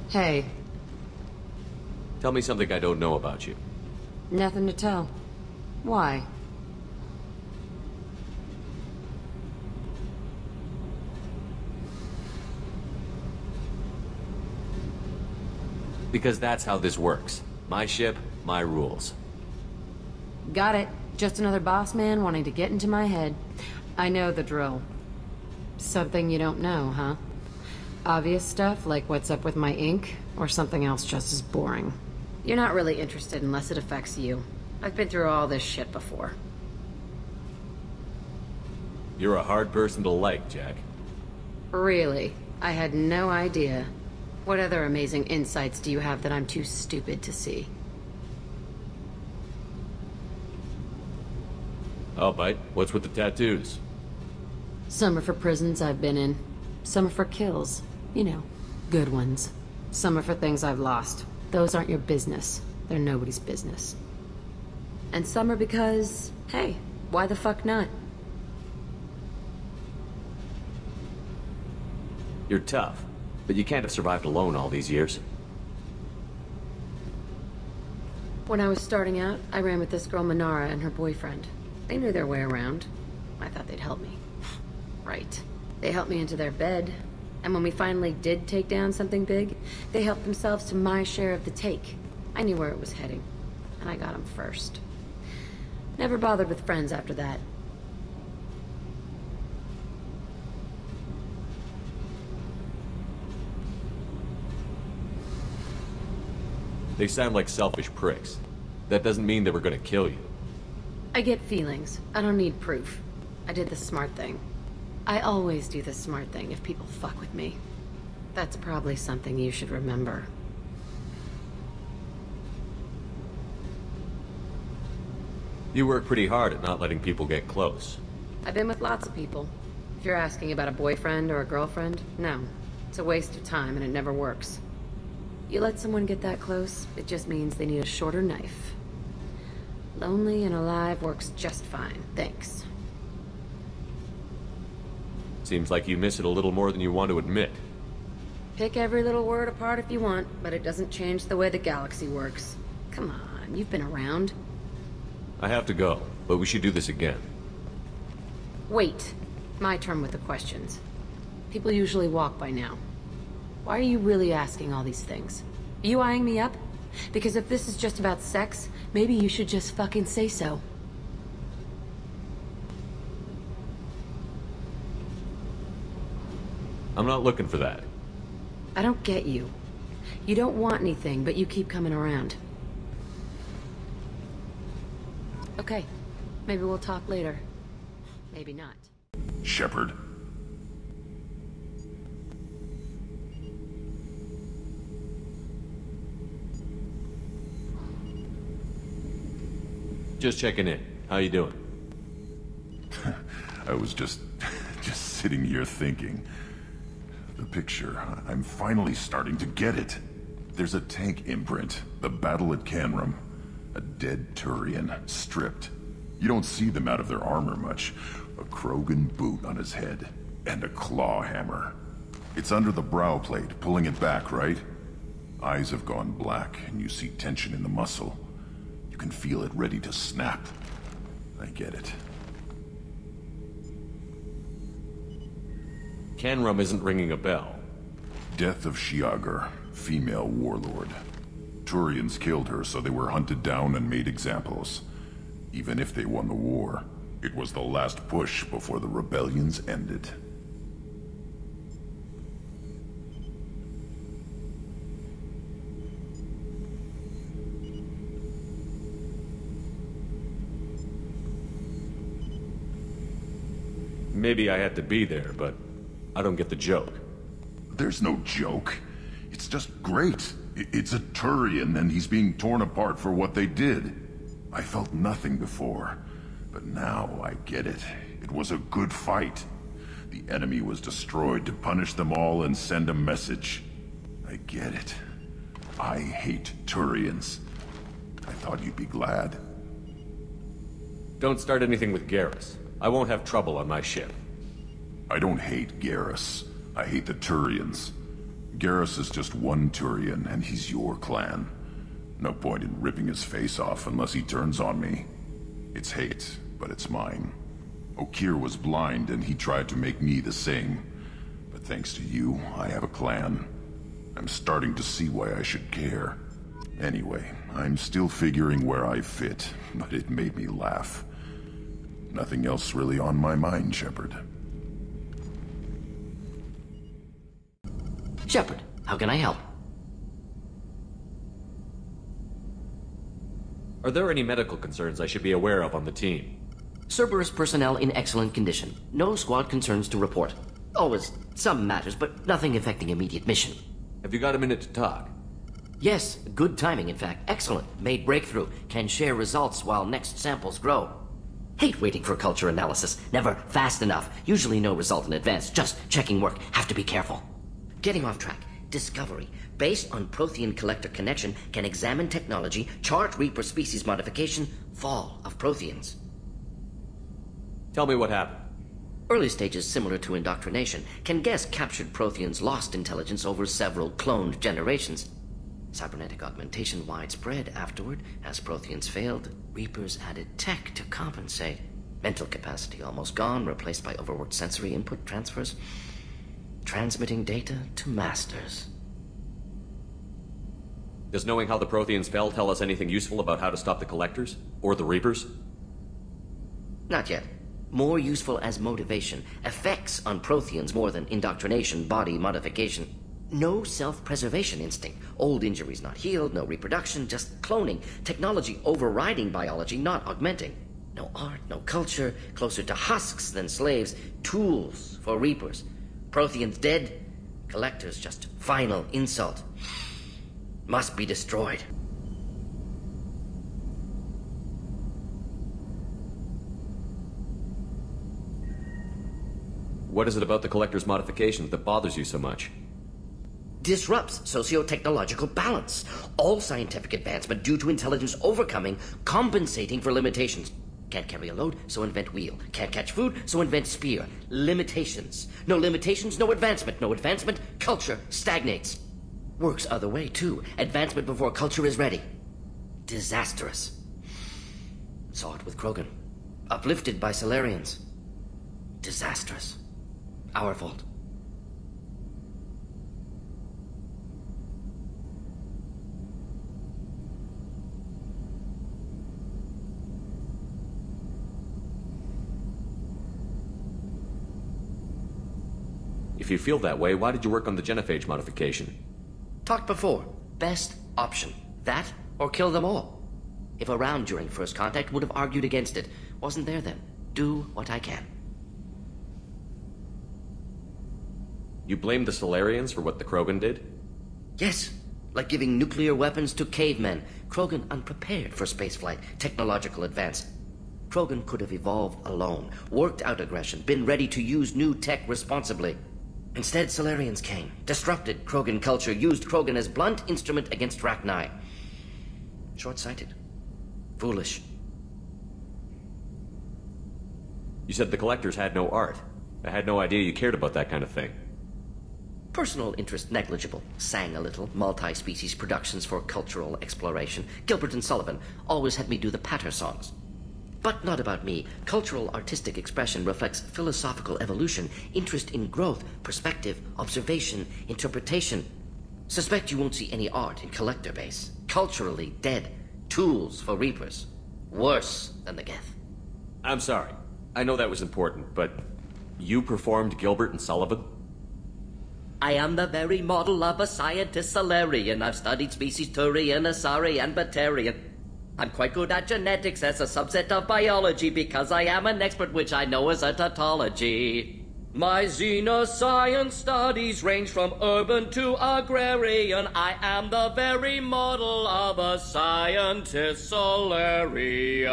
Hey. Tell me something I don't know about you. Nothing to tell. Why? Because that's how this works. My ship, my rules. Got it. Just another boss man wanting to get into my head. I know the drill. Something you don't know, huh? Obvious stuff like what's up with my ink, or something else just as boring. You're not really interested unless it affects you. I've been through all this shit before. You're a hard person to like, Jack. Really? I had no idea. What other amazing insights do you have that I'm too stupid to see? I'll bite. What's with the tattoos? Some are for prisons I've been in. Some are for kills. You know, good ones. Some are for things I've lost. Those aren't your business. They're nobody's business. And some are because, hey, why the fuck not? You're tough, but you can't have survived alone all these years. When I was starting out, I ran with this girl Manara and her boyfriend. They knew their way around. I thought they'd help me. Right. They helped me into their bed. And when we finally did take down something big, they helped themselves to my share of the take. I knew where it was heading, and I got them first. Never bothered with friends after that. They sound like selfish pricks. That doesn't mean they were gonna kill you. I get feelings. I don't need proof. I did the smart thing. I always do the smart thing if people fuck with me. That's probably something you should remember. You work pretty hard at not letting people get close. I've been with lots of people. If you're asking about a boyfriend or a girlfriend, no. It's a waste of time and it never works. You let someone get that close, it just means they need a shorter knife. Lonely and alive works just fine, thanks. Seems like you miss it a little more than you want to admit. Pick every little word apart if you want, but it doesn't change the way the galaxy works. Come on, you've been around. I have to go, but we should do this again. Wait. My turn with the questions. People usually walk by now. Why are you really asking all these things? Are you eyeing me up? Because if this is just about sex, maybe you should just fucking say so. I'm not looking for that. I don't get you. You don't want anything, but you keep coming around. Okay. Maybe we'll talk later. Maybe not. Shepard. Just checking in. How you doing? I was just sitting here thinking. The picture, I'm finally starting to get it. There's a tank imprint, the battle at Canrum. A dead Turian, stripped. You don't see them out of their armor much. A Krogan boot on his head, and a claw hammer. It's under the brow plate, pulling it back, right? Eyes have gone black, and you see tension in the muscle. You can feel it ready to snap. I get it. Canrum isn't ringing a bell. Death of Shiagar, female warlord. Turians killed her, so they were hunted down and made examples. Even if they won the war, it was the last push before the rebellions ended. Maybe I had to be there, but I don't get the joke. There's no joke. It's just great. It's a Turian, and he's being torn apart for what they did. I felt nothing before, but now I get it. It was a good fight. The enemy was destroyed to punish them all and send a message. I get it. I hate Turians. I thought you'd be glad. Don't start anything with Garrus. I won't have trouble on my ship. I don't hate Garrus. I hate the Turians. Garrus is just one Turian, and he's your clan. No point in ripping his face off unless he turns on me. It's hate, but it's mine. Okeer was blind, and he tried to make me the same. But thanks to you, I have a clan. I'm starting to see why I should care. Anyway, I'm still figuring where I fit, but it made me laugh. Nothing else really on my mind, Shepard. Shepard, how can I help? Are there any medical concerns I should be aware of on the team? Cerberus personnel in excellent condition. No squad concerns to report. Always some matters, but nothing affecting immediate mission. Have you got a minute to talk? Yes, good timing in fact. Excellent. Made breakthrough. Can share results while next samples grow. Hate waiting for culture analysis. Never fast enough. Usually no result in advance. Just checking work. Have to be careful. Getting off track. Discovery. Based on Prothean collector connection, can examine technology, chart Reaper species modification, fall of Protheans. Tell me what happened. Early stages similar to indoctrination. Can guess captured Protheans lost intelligence over several cloned generations. Cybernetic augmentation widespread afterward. As Protheans failed, Reapers added tech to compensate. Mental capacity almost gone, replaced by overworked sensory input transfers. Transmitting data to masters. Does knowing how the Protheans fell tell us anything useful about how to stop the Collectors? Or the Reapers? Not yet. More useful as motivation. Effects on Protheans more than indoctrination, body modification. No self-preservation instinct. Old injuries not healed, no reproduction, just cloning. Technology overriding biology, not augmenting. No art, no culture, closer to husks than slaves. Tools for Reapers. Protheans dead, Collectors just final insult. Must be destroyed. What is it about the Collector's modifications that bothers you so much? Disrupts socio-technological balance. All scientific advancement due to intelligence overcoming, compensating for limitations. Can't carry a load, so invent wheel. Can't catch food, so invent spear. Limitations. No limitations, no advancement. No advancement, culture stagnates. Works other way, too. Advancement before culture is ready. Disastrous. Saw it with Krogan. Uplifted by Salarians. Disastrous. Our fault. If you feel that way, why did you work on the genophage modification? Talked before. Best option. That, or kill them all. If around during first contact, would have argued against it. Wasn't there then. Do what I can. You blame the Solarians for what the Krogan did? Yes. Like giving nuclear weapons to cavemen. Krogan unprepared for spaceflight. Technological advance. Krogan could have evolved alone. Worked out aggression. Been ready to use new tech responsibly. Instead, Solarians came, disrupted Krogan culture, used Krogan as blunt instrument against Rachni. Short-sighted. Foolish. You said the Collectors had no art. I had no idea you cared about that kind of thing. Personal interest negligible. Sang a little. Multi-species productions for cultural exploration. Gilbert and Sullivan always had me do the patter songs. But not about me. Cultural artistic expression reflects philosophical evolution, interest in growth, perspective, observation, interpretation. Suspect you won't see any art in Collector base. Culturally dead. Tools for Reapers. Worse than the Geth. I'm sorry. I know that was important, but you performed Gilbert and Sullivan? I am the very model of a scientist Solarian. I've studied species Turian, Asari, and Batarian. I'm quite good at genetics as a subset of biology because I am an expert, which I know is a tautology. My xenoscience studies range from urban to agrarian. I am the very model of a scientist Solarian.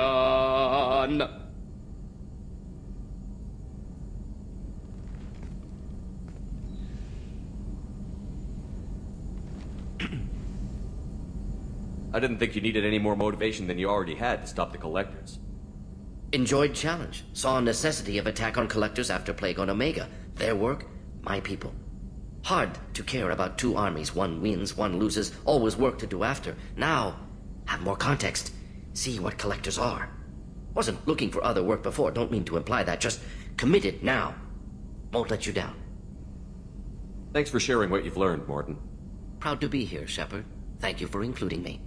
I didn't think you needed any more motivation than you already had to stop the Collectors. Enjoyed challenge. Saw necessity of attack on Collectors after Plague on Omega. Their work, my people. Hard to care about two armies. One wins, one loses. Always work to do after. Now, have more context. See what collectors are. Wasn't looking for other work before. Don't mean to imply that. Just committed now. Won't let you down. Thanks for sharing what you've learned, Mordin. Proud to be here, Shepard. Thank you for including me.